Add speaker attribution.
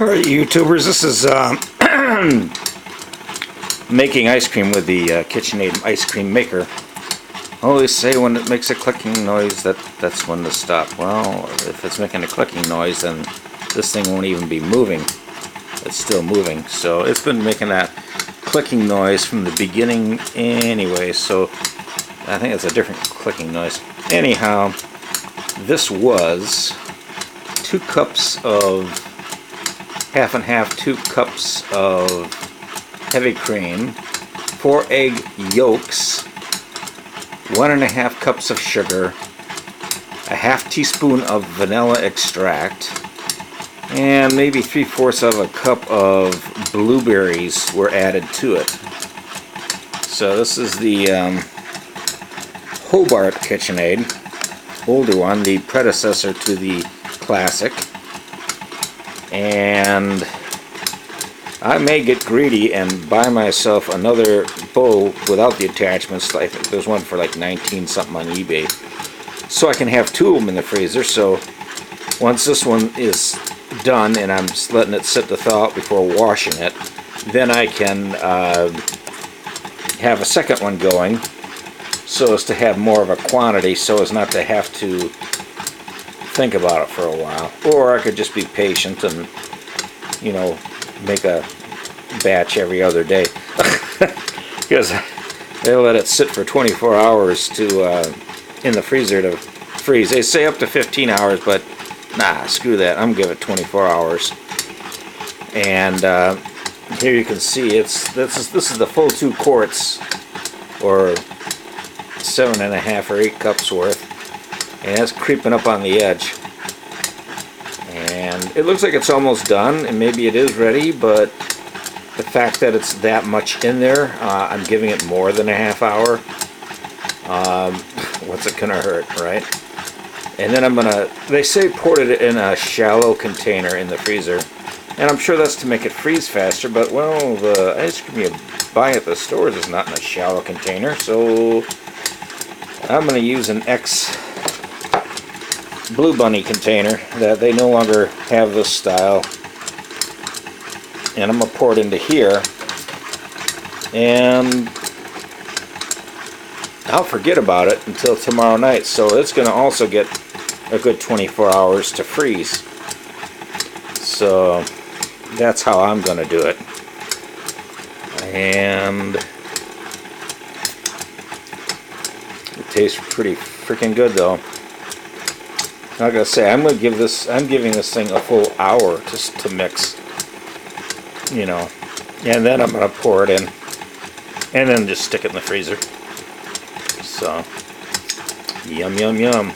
Speaker 1: Alright, YouTubers, this is making ice cream with the Kitchenaid Ice Cream Maker. I always say when it makes a clicking noise that's when to stop. Well, if it's making a clicking noise, then this thing won't even be moving. It's still moving. So it's been making that clicking noise from the beginning anyway, so I think it's a different clicking noise. Anyhow, this was 2 cups of half and half, 2 cups of heavy cream, 4 egg yolks, 1.5 cups of sugar, a half teaspoon of vanilla extract, and maybe 3/4 of a cup of blueberries were added to it. So this is the Hobart Kitchenaid, older one, the predecessor to the classic. And I may get greedy and buy myself another bowl without the attachments. I think there's one for like 19 something on eBay, so I can have 2 of them in the freezer. So once this one is done and I'm just letting it sit to thaw out before washing it, then I can have a second one going, so as to have more of a quantity, so as not to have to think about it for a while. Or I could just be patient and, you know, make a batch every other day, because they let it sit for 24 hours to in the freezer to freeze. They say up to 15 hours, but nah, screw that. I'm gonna give it 24 hours. And here you can see this is the full 2 quarts, or 7.5 or 8 cups worth, and that's creeping up on the edge. And it looks like it's almost done, and maybe it is ready, but the fact that it's that much in there, I'm giving it more than a half hour. What's it gonna hurt, right? And then I'm gonna, they say pour it in a shallow container in the freezer, and I'm sure that's to make it freeze faster, but well, the ice cream you buy at the stores is not in a shallow container, so I'm gonna use an Blue Bunny container that they no longer have this style, and I'm gonna pour it into here, and I'll forget about it until tomorrow night. So it's gonna also get a good 24 hours to freeze. So that's how I'm gonna do it. And it tastes pretty freaking good though. Like I say, I'm giving this thing a full hour to mix, you know, and then I'm gonna pour it in, and then just stick it in the freezer. So, yum yum yum.